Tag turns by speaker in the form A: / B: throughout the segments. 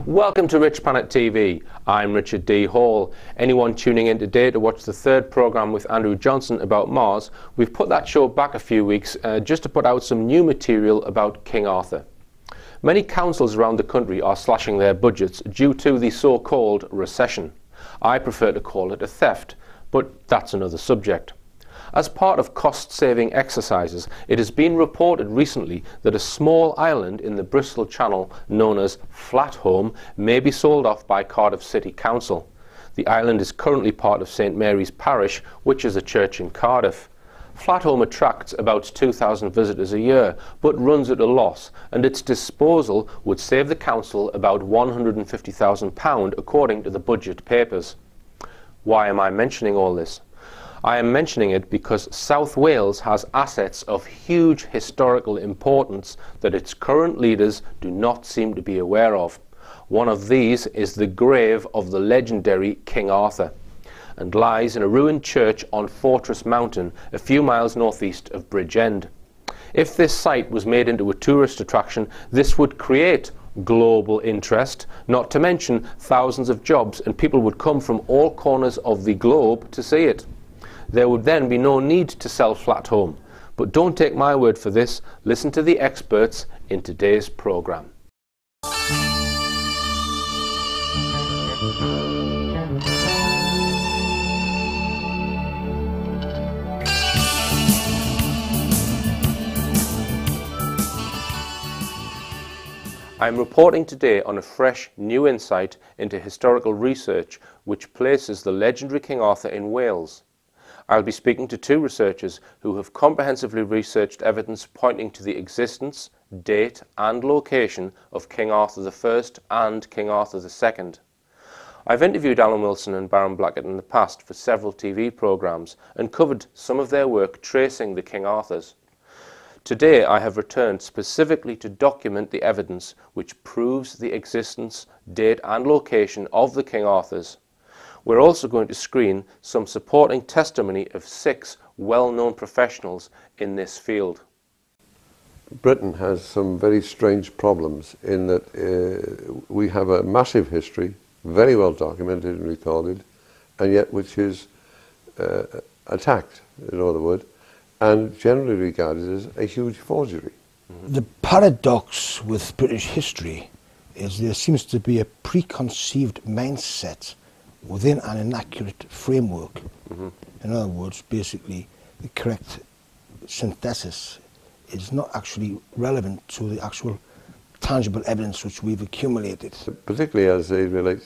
A: Welcome to Richplanet TV. I'm Richard D. Hall. Anyone tuning in today to watch the third programme with Andrew Johnson about Mars, we've put that show back a few weeks just to put out some new material about King Arthur. Many councils around the country are slashing their budgets due to the so-called recession. I prefer to call it a theft, but that's another subject. As part of cost-saving exercises, it has been reported recently that a small island in the Bristol Channel known as Flatholme may be sold off by Cardiff City Council. The island is currently part of St Mary's Parish, which is a church in Cardiff. Flatholme attracts about 2,000 visitors a year, but runs at a loss, and its disposal would save the council about £150,000 according to the budget papers. Why am I mentioning all this? I am mentioning it because South Wales has assets of huge historical importance that its current leaders do not seem to be aware of. One of these is the grave of the legendary King Arthur, and lies in a ruined church on Fortress Mountain, a few miles northeast of Bridgend. If this site was made into a tourist attraction, this would create global interest, not to mention thousands of jobs, and people would come from all corners of the globe to see it. There would then be no need to sell Flatholme. But don't take my word for this, listen to the experts in today's programme. I'm reporting today on a fresh, new insight into historical research which places the legendary King Arthur in Wales. I'll be speaking to two researchers who have comprehensively researched evidence pointing to the existence, date and location of King Arthur I and King Arthur II. I've interviewed Alan Wilson and Baron Blackett in the past for several TV programmes and covered some of their work tracing the King Arthurs. Today I have returned specifically to document the evidence which proves the existence, date and location of the King Arthurs. We're also going to screen some supporting testimony of 6 well-known professionals in this field.
B: Britain has some very strange problems in that we have a massive history, very well documented and recorded, and yet which is attacked, in other words, and generally regarded as a huge forgery.
C: The paradox with British history is there seems to be a preconceived mindset within an inaccurate framework. In other words, basically, the correct synthesis is not actually relevant to the actual tangible evidence which we've accumulated.
B: Particularly as they relate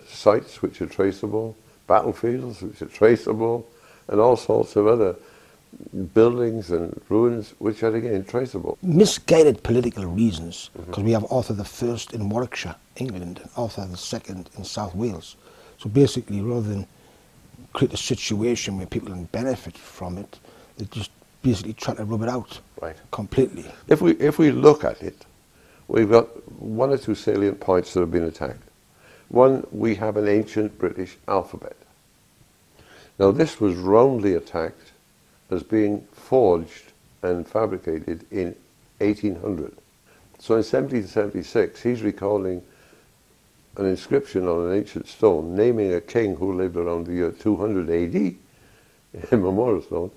B: sites which are traceable, battlefields which are traceable, and all sorts of other buildings and ruins which are again traceable.
C: Misguided political reasons, because we have Arthur I in Warwickshire, England, and Arthur II in South Wales. So basically, rather than create a situation where people can benefit from it, they just basically try to rub it out completely.
B: If we look at it, we've got 1 or 2 salient points that have been attacked. One, we have an ancient British alphabet. Now this was roundly attacked as being forged and fabricated in 1800. So in 1776, he's recalling an inscription on an ancient stone naming a king who lived around the year 200 AD, a memorial stone,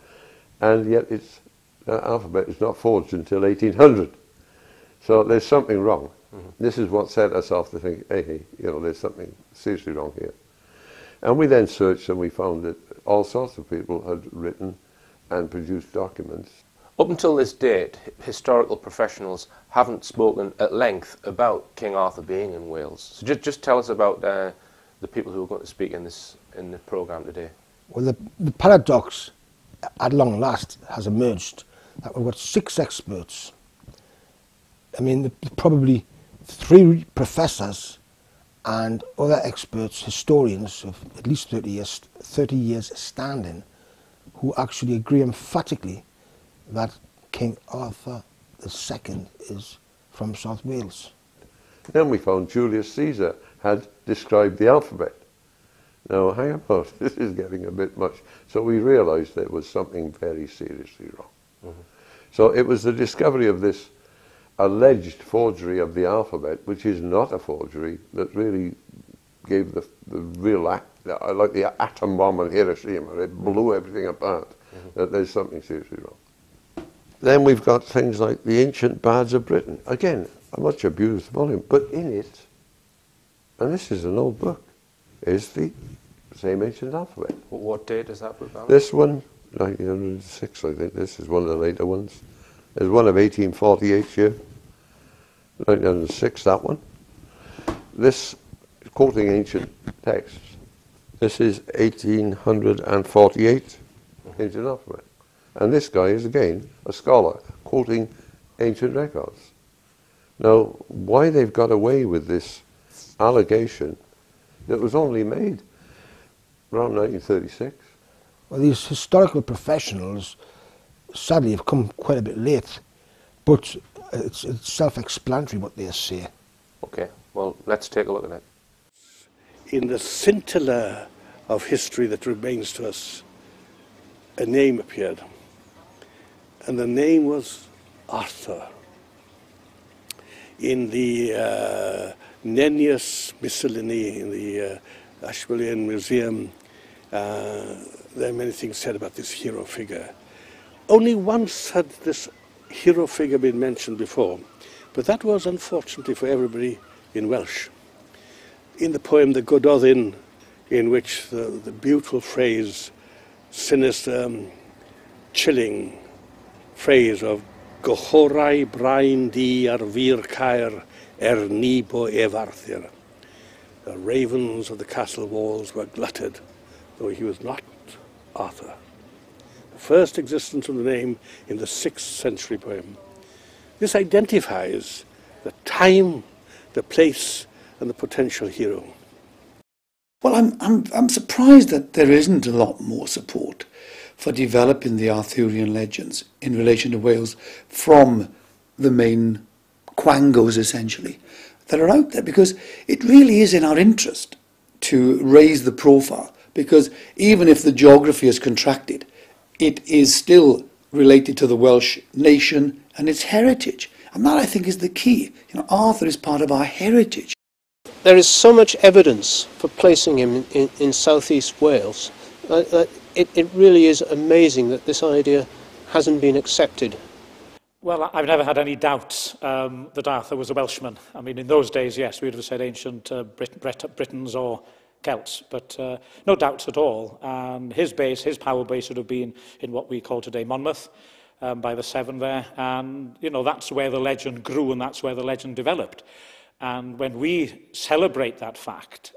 B: and yet that alphabet is not forged until 1800. So there's something wrong. This is what set us off to think, hey, there's something seriously wrong here. And we then searched and we found that all sorts of people had written and produced documents.
A: Up until this date, historical professionals haven't spoken at length about King Arthur being in Wales. So just tell us about the people who are going to speak in the programme today.
C: Well, the paradox at long last has emerged that we've got 6 experts. I mean, probably 3 professors and other experts, historians of at least 30 years standing, who actually agree emphatically that King Arthur II is from South Wales.
B: Then we found Julius Caesar had described the alphabet. Now, hang on, this is getting a bit much. So we realized there was something very seriously wrong. Mm-hmm. So it was the discovery of this alleged forgery of the alphabet, which is not a forgery, that really gave the real act, like the atom bomb in Hiroshima, it blew everything apart, that there's something seriously wrong. Then we've got things like the ancient bards of Britain. Again, a much abused volume, but in it, and this is an old book, is the same ancient alphabet.
A: What date is that book?
B: This one, 1906, I think. This is one of the later ones. There's one of 1848 here. 1906, that one. This, quoting ancient texts, this is 1848 ancient alphabet. And this guy is, again, a scholar, quoting ancient records. Now, why they've got away with this allegation that was only made around 1936?
C: Well, these historical professionals sadly have come quite a bit late, but it's self-explanatory what they say.
A: Okay, well, let's take a look at it.
D: In the scintilla of history that remains to us, a name appeared, and the name was Arthur. In the Nennius Miscellany, in the Ashmolean Museum, there are many things said about this hero figure. Only once had this hero figure been mentioned before, but that was unfortunately for everybody in Welsh. In the poem The Gododdin, in which the beautiful phrase, sinister, chilling phrase of Gochorau brain di ar vir caer nibo evarthir. The ravens of the castle walls were glutted, though he was not Arthur. The first existence of the name in the 6th century poem. This identifies the time, the place, and the potential hero.
E: Well, I'm surprised that there isn't a lot more support for developing the Arthurian legends in relation to Wales from the main quangos, essentially, that are out there, because it really is in our interest to raise the profile, because even if the geography is contracted, it is still related to the Welsh nation and its heritage. And that, I think, is the key. You know, Arthur is part of our heritage.
F: There is so much evidence for placing him in southeast Wales. It really is amazing that this idea hasn't been accepted.
G: Well, I've never had any doubts that Arthur was a Welshman. I mean, in those days, yes, we would have said ancient Britons or Celts, but no doubts at all. And his power base would have been in what we call today Monmouth, by the Severn there. And, you know, that's where the legend grew and that's where the legend developed. And when we celebrate that fact,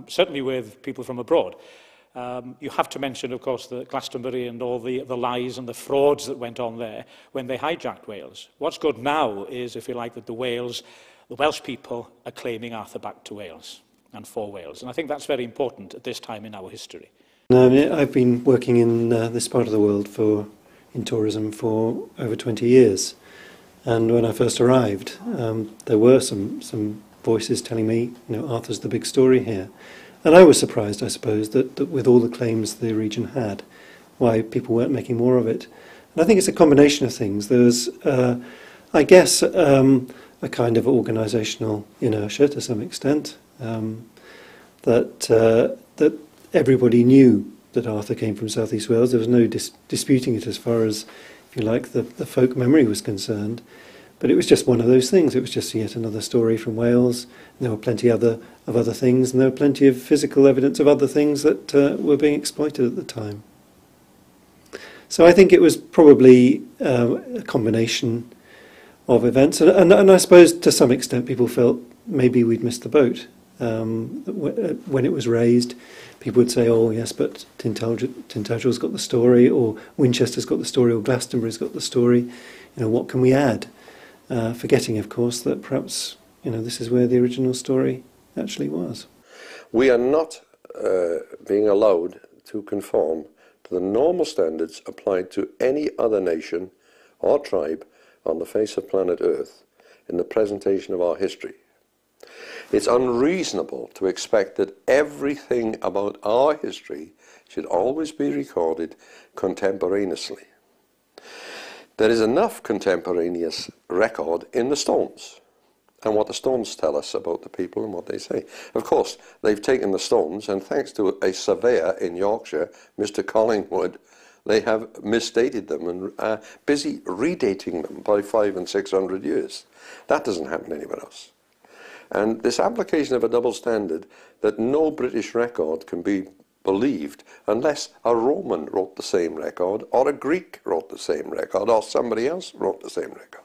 G: certainly with people from abroad, you have to mention, of course, the Glastonbury and all the lies and the frauds that went on there when they hijacked Wales. What's good now is, if you like, that the Welsh people are claiming Arthur back to Wales and for Wales. And I think that's very important at this time in our history.
H: I've been working in this part of the world in tourism for over 20 years. And when I first arrived, there were some voices telling me, you know, Arthur's the big story here. And I was surprised, I suppose, that with all the claims the region had, why people weren't making more of it. And I think it's a combination of things. There's, I guess, a kind of organisational inertia to some extent, that everybody knew that Arthur came from South East Wales. There was no disputing it as far as, if you like, the folk memory was concerned. But it was just one of those things. It was just yet another story from Wales. And there were plenty of other things, and there were plenty of physical evidence of other things that were being exploited at the time. So I think it was probably a combination of events. And I suppose to some extent people felt maybe we'd missed the boat. When it was raised, people would say, oh yes, but Tintagel's got the story, or Winchester's got the story, or Glastonbury's got the story. You know, what can we add? Forgetting, of course, that perhaps this is where the original story actually was.
B: We are not being allowed to conform to the normal standards applied to any other nation or tribe on the face of planet Earth in the presentation of our history. It's unreasonable to expect that everything about our history should always be recorded contemporaneously. There is enough contemporaneous record in the stones and what the stones tell us about the people and what they say. Of course, they've taken the stones, and thanks to a surveyor in Yorkshire, Mr. Collingwood, they have misdated them and are busy redating them by 500 and 600 years. That doesn't happen anywhere else. And this application of a double standard that no British record can be believed unless a Roman wrote the same record, or a Greek wrote the same record, or somebody else wrote the same record.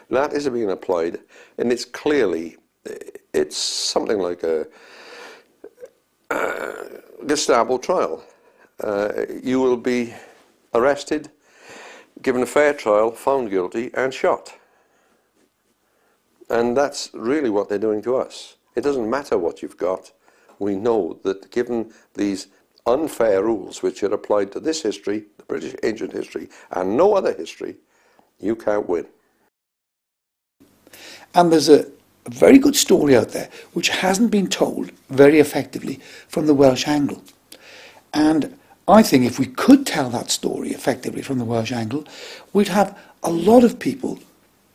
B: That is being applied, and it's clearly, it's something like a Gestapo trial. You will be arrested, given a fair trial, found guilty, and shot. And that's really what they're doing to us. It doesn't matter what you've got. We know that given these unfair rules which are applied to this history, the British ancient history, and no other history, you can't win.
E: And there's a very good story out there which hasn't been told very effectively from the Welsh angle. And I think if we could tell that story effectively from the Welsh angle, we'd have a lot of people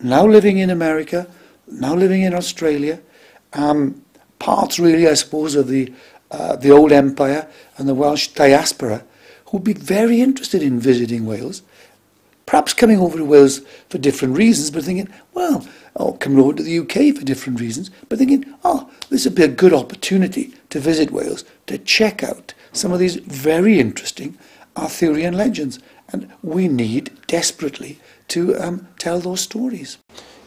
E: now living in America, now living in Australia, parts really, I suppose, of the old empire and the Welsh diaspora, who would be very interested in visiting Wales, perhaps coming over to Wales for different reasons, but thinking, well, or coming over to the UK for different reasons, but thinking, oh, this would be a good opportunity to visit Wales, to check out some of these very interesting Arthurian legends. And we need desperately to tell those stories.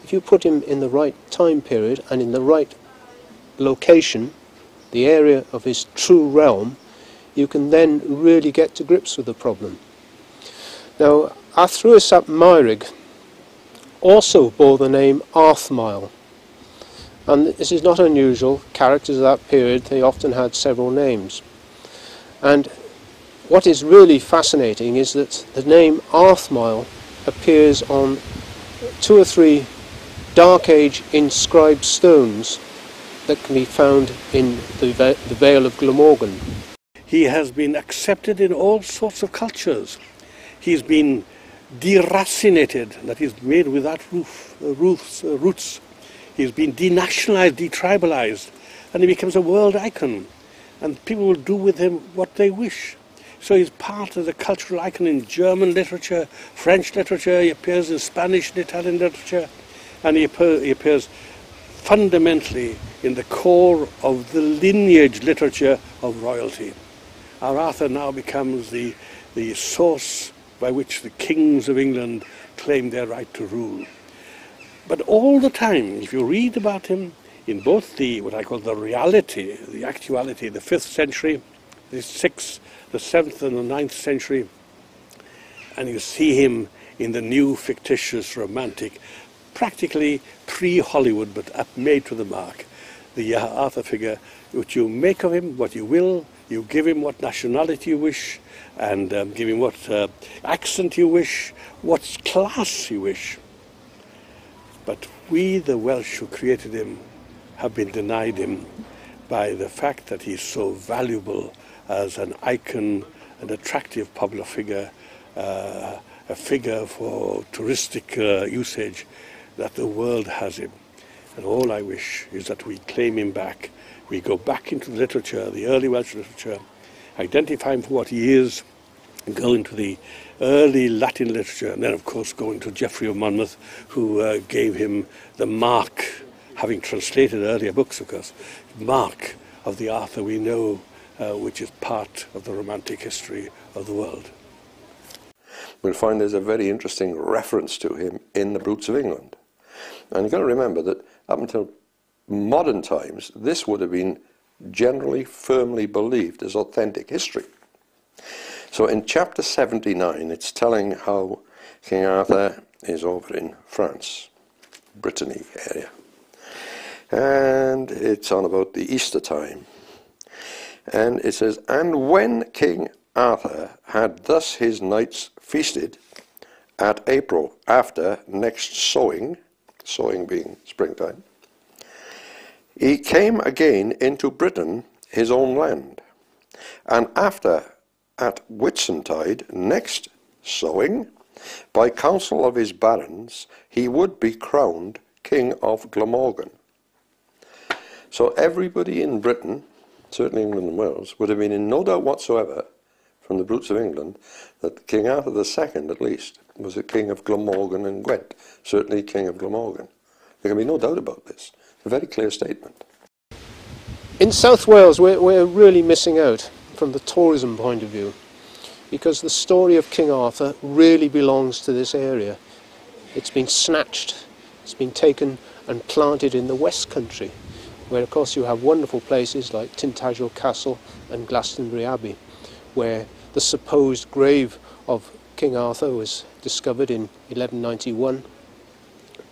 F: If you put him in the right time period and in the right location, the area of his true realm, you can then really get to grips with the problem. Now, Arthurus ap Meirig also bore the name Arthmile, and this is not unusual. Characters of that period, they often had several names. And what is really fascinating is that the name Arthmile appears on 2 or 3 Dark Age inscribed stones that can be found in the Vale of Glamorgan.
D: He has been accepted in all sorts of cultures. He's been deracinated, that is made without roots. He's been denationalized, detribalized, and he becomes a world icon. And people will do with him what they wish. So he's part of the cultural icon in German literature, French literature, he appears in Spanish and Italian literature, and he appears fundamentally in the core of the lineage literature of royalty. Our Arthur now becomes the source by which the kings of England claim their right to rule. But all the time, if you read about him in both the, what I call the reality, the actuality, the 5th century, the 6th, the 7th and the 9th century, and you see him in the new fictitious romantic, practically pre-Hollywood, but made to the mark, the Arthur figure, which you make of him what you will, you give him what nationality you wish, and give him what accent you wish, what class you wish. But we, the Welsh who created him, have been denied him by the fact that he's so valuable as an icon, an attractive popular figure, a figure for touristic usage, that the world has him. And all I wish is that we claim him back. We go back into the literature, the early Welsh literature, identify him for what he is, and go into the early Latin literature, and then of course go into Geoffrey of Monmouth, who gave him the mark, having translated earlier books of course, mark of the Arthur we know, which is part of the romantic history of the world.
B: We'll find there's a very interesting reference to him in the Brutes of England. And you've got to remember that up until modern times, this would have been generally firmly believed as authentic history. So in chapter 79, it's telling how King Arthur is over in France, Brittany area. And it's on about the Easter time. And it says, and when King Arthur had thus his knights feasted at April after next sowing, sowing being springtime, he came again into Britain, his own land, and after at Whitsuntide next sowing, by counsel of his barons, he would be crowned King of Glamorgan. So everybody in Britain, certainly England and Wales, would have been in no doubt whatsoever from the roots of England that King Arthur II, at least, was the King of Glamorgan and Gwent, certainly King of Glamorgan. There can be no doubt about this. It's a very clear statement.
F: In South Wales, we're really missing out from the tourism point of view, because the story of King Arthur really belongs to this area. It's been snatched, it's been taken and planted in the West Country, where of course you have wonderful places like Tintagel Castle and Glastonbury Abbey, where the supposed grave of King Arthur was discovered in 1191.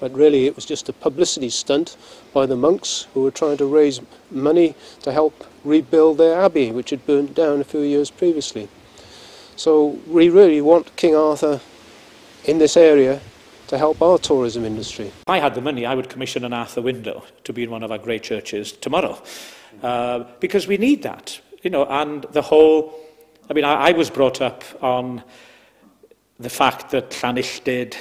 F: But really it was just a publicity stunt by the monks who were trying to raise money to help rebuild their abbey, which had burnt down a few years previously. So we really want King Arthur in this area to help our tourism industry.
G: If I had the money, I would commission an Arthur window to be in one of our great churches tomorrow, because we need that, you know. And the whole, I mean, I was brought up on the fact that Llanilltyd,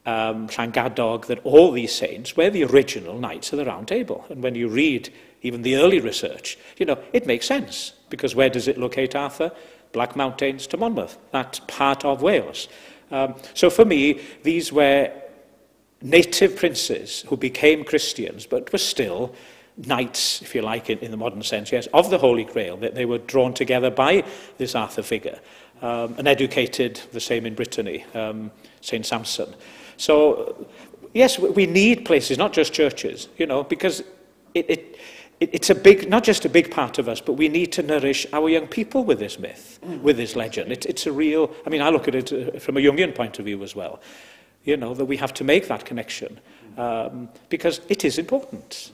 G: Llangadog, that all these saints were the original knights of the Round Table. And when you read even the early research, you know, it makes sense, because where does it locate Arthur? Black Mountains to Monmouth. That's part of Wales. So for me, these were native princes who became Christians, but were still knights, if you like, in the modern sense, yes, of the Holy Grail. They were drawn together by this Arthur figure, and educated the same in Brittany, St. Sampson. So, yes, we need places, not just churches, you know, because it's a big, not just a big part of us, but we need to nourish our young people with this myth, with this legend. It's a real, I mean, I look at it from a Jungian point of view as well, you know, that we have to make that connection, because it is important.